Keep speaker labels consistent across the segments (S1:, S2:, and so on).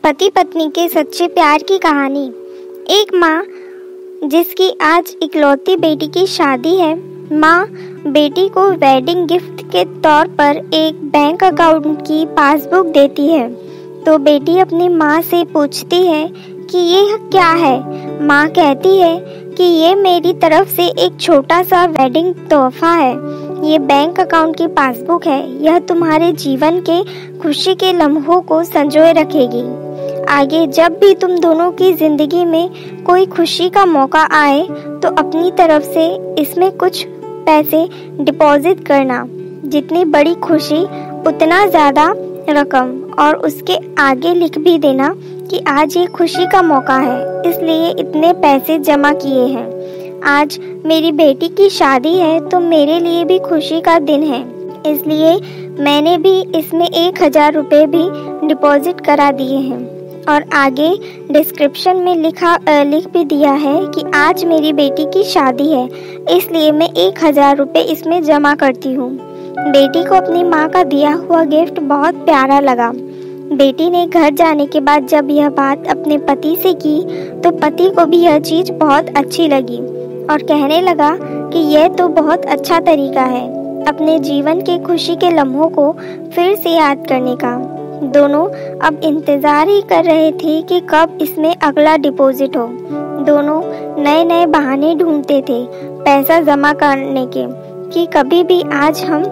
S1: पति पत्नी के सच्चे प्यार की कहानी। एक माँ जिसकी आज इकलौती बेटी की शादी है। माँ बेटी को वेडिंग गिफ्ट के तौर पर एक बैंक अकाउंट की पासबुक देती है। तो बेटी अपनी माँ से पूछती है कि ये क्या है। माँ कहती है कि ये मेरी तरफ से एक छोटा सा वेडिंग तोहफा है। ये बैंक अकाउंट की पासबुक है। यह तुम्हारे जीवन के खुशी के लम्हों को संजोए रखेगी। आगे जब भी तुम दोनों की जिंदगी में कोई खुशी का मौका आए तो अपनी तरफ से इसमें कुछ पैसे डिपॉजिट करना। जितनी बड़ी खुशी उतना ज़्यादा रकम, और उसके आगे लिख भी देना कि आज ये खुशी का मौका है, इसलिए इतने पैसे जमा किए हैं। आज मेरी बेटी की शादी है तो मेरे लिए भी खुशी का दिन है, इसलिए मैंने भी इसमें 1000 रुपये भी डिपॉजिट करा दिए हैं। और आगे डिस्क्रिप्शन में लिख भी दिया है कि आज मेरी बेटी की शादी है, इसलिए मैं 1000 रुपये इसमें जमा करती हूँ। बेटी को अपनी माँ का दिया हुआ गिफ्ट बहुत प्यारा लगा। बेटी ने घर जाने के बाद जब यह बात अपने पति से की तो पति को भी यह चीज़ बहुत अच्छी लगी और कहने लगा कि यह तो बहुत अच्छा तरीका है अपने जीवन के खुशी के लम्हों को फिर से याद करने का। दोनों अब इंतज़ार ही कर रहे थे कि कब इसमें अगला डिपॉजिट हो। दोनों नए नए बहाने ढूंढते थे पैसा जमा करने के, कि कभी भी आज हम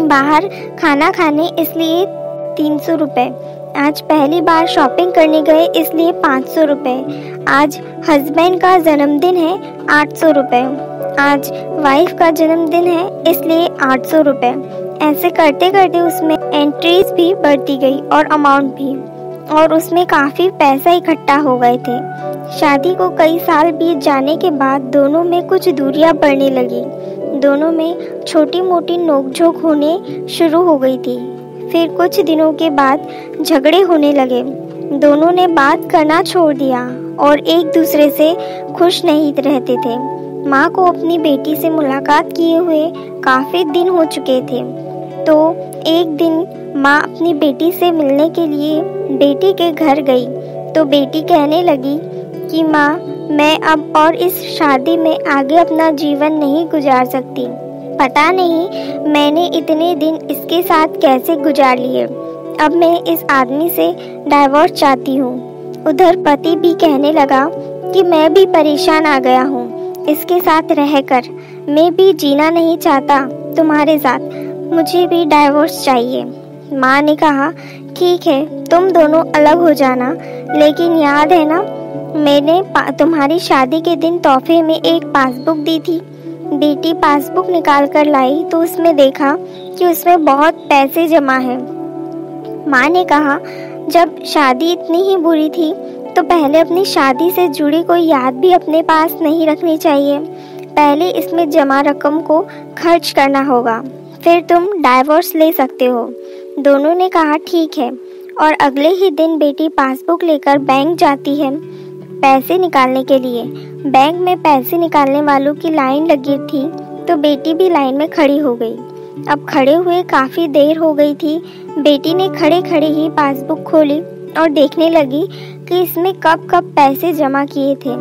S1: बाहर खाना खाने इसलिए 300 रुपये, आज पहली बार शॉपिंग करने गए इसलिए 500 रुपये, आज हस्बैंड का जन्मदिन है 800 रुपये, आज वाइफ का जन्मदिन है इसलिए 800 रुपये। ऐसे करते करते उसमें एंट्रीज भी बढ़ती गई और अमाउंट भी, और उसमें काफ़ी पैसा इकट्ठा हो गए थे। शादी को कई साल बीत जाने के बाद दोनों में कुछ दूरियां बढ़ने लगी। दोनों में छोटी मोटी नोकझोंक होने शुरू हो गई थी। फिर कुछ दिनों के बाद झगड़े होने लगे। दोनों ने बात करना छोड़ दिया और एक दूसरे से खुश नहीं रहते थे। माँ को अपनी बेटी से मुलाकात किए हुए काफ़ी दिन हो चुके थे। तो एक दिन माँ अपनी बेटी से मिलने के लिए बेटी के घर गई तो बेटी कहने लगी कि माँ, मैं अब और इस शादी में आगे अपना जीवन नहीं गुजार सकती। पता नहीं मैंने इतने दिन इसके साथ कैसे गुजार लिए। अब मैं इस आदमी से डाइवोर्स चाहती हूँ। उधर पति भी कहने लगा कि मैं भी परेशान आ गया हूँ इसके साथ रहकर, मैं भी जीना नहीं चाहता तुम्हारे साथ, मुझे भी डाइवोर्स चाहिए। माँ ने कहा ठीक है, तुम दोनों अलग हो जाना, लेकिन याद है ना मैंने तुम्हारी शादी के दिन तोहफे में एक पासबुक दी थी। बेटी पासबुक निकाल कर लाई तो उसमें देखा कि उसमें बहुत पैसे जमा हैं। माँ ने कहा जब शादी इतनी ही बुरी थी तो पहले अपनी शादी से जुड़ी कोई याद भी अपने पास नहीं रखनी चाहिए। पहले इसमें जमा रकम को खर्च करना होगा, फिर तुम डाइवोर्स ले सकते हो। दोनों ने कहा ठीक है, और अगले ही दिन बेटी पासबुक लेकर बैंक जाती है पैसे निकालने के लिए। बैंक में पैसे निकालने वालों की लाइन लगी थी तो बेटी भी लाइन में खड़ी हो गई। अब खड़े हुए काफ़ी देर हो गई थी। बेटी ने खड़े खड़े ही पासबुक खोली और देखने लगी कि इसमें कब कब पैसे जमा किए थे।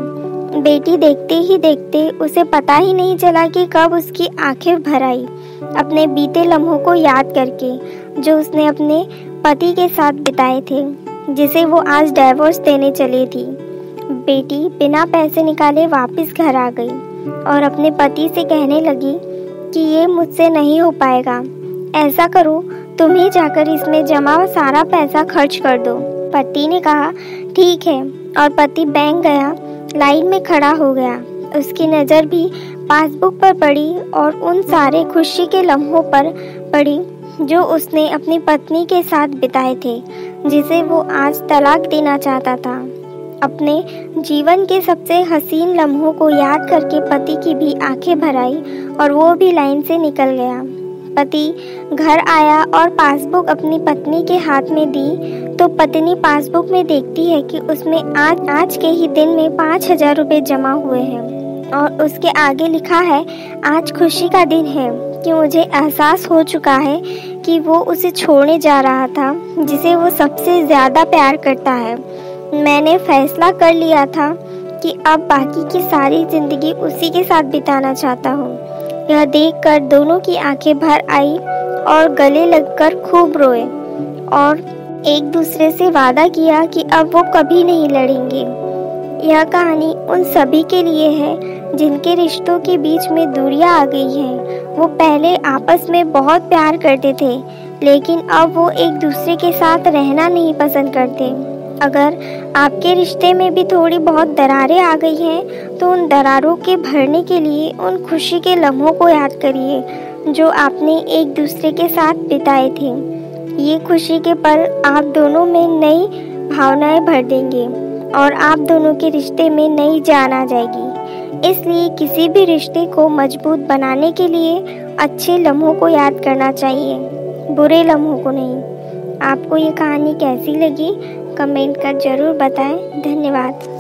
S1: बेटी देखते ही देखते उसे पता ही नहीं चला कि कब उसकी आंखें भर आई, अपने बीते लम्हों को याद करके जो उसने अपने पति के साथ बिताए थे, जिसे वो आज डाइवोर्स देने चली थी। बेटी बिना पैसे निकाले वापस घर आ गई और अपने पति से कहने लगी कि ये मुझसे नहीं हो पाएगा। ऐसा करो, तुम ही जाकर इसमें जमा सारा पैसा खर्च कर दो। पति ने कहा ठीक है, और पति बैंक गया, लाइन में खड़ा हो गया। उसकी नज़र भी पासबुक पर पड़ी और उन सारे खुशी के लम्हों पर पड़ी जो उसने अपनी पत्नी के साथ बिताए थे, जिसे वो आज तलाक देना चाहता था। अपने जीवन के सबसे हसीन लम्हों को याद करके पति की भी आंखें भर आई और वो भी लाइन से निकल गया। पति घर आया और पासबुक अपनी पत्नी के हाथ में दी तो पत्नी पासबुक में देखती है कि उसमें आज के ही दिन में 5000 रुपये जमा हुए हैं, और उसके आगे लिखा है आज खुशी का दिन है कि मुझे एहसास हो चुका है कि वो उसे छोड़ने जा रहा था जिसे वो सबसे ज़्यादा प्यार करता है। मैंने फैसला कर लिया था कि अब बाकी की सारी ज़िंदगी उसी के साथ बिताना चाहता हूँ। यह देखकर दोनों की आंखें भर आई और गले लगकर खूब रोए और एक दूसरे से वादा किया कि अब वो कभी नहीं लड़ेंगे। यह कहानी उन सभी के लिए है जिनके रिश्तों के बीच में दूरियां आ गई हैं। वो पहले आपस में बहुत प्यार करते थे, लेकिन अब वो एक दूसरे के साथ रहना नहीं पसंद करते। अगर आपके रिश्ते में भी थोड़ी बहुत दरारें आ गई हैं, तो उन दरारों के भरने के लिए उन खुशी के लम्हों को याद करिए जो आपने एक दूसरे के साथ बिताए थे। ये खुशी के पल आप दोनों में नई भावनाएं भर देंगे और आप दोनों के रिश्ते में नई जान आ जाएगी। इसलिए किसी भी रिश्ते को मजबूत बनाने के लिए अच्छे लम्हों को याद करना चाहिए, बुरे लम्हों को नहीं। आपको ये कहानी कैसी लगी कमेंट कर ज़रूर बताएं। धन्यवाद।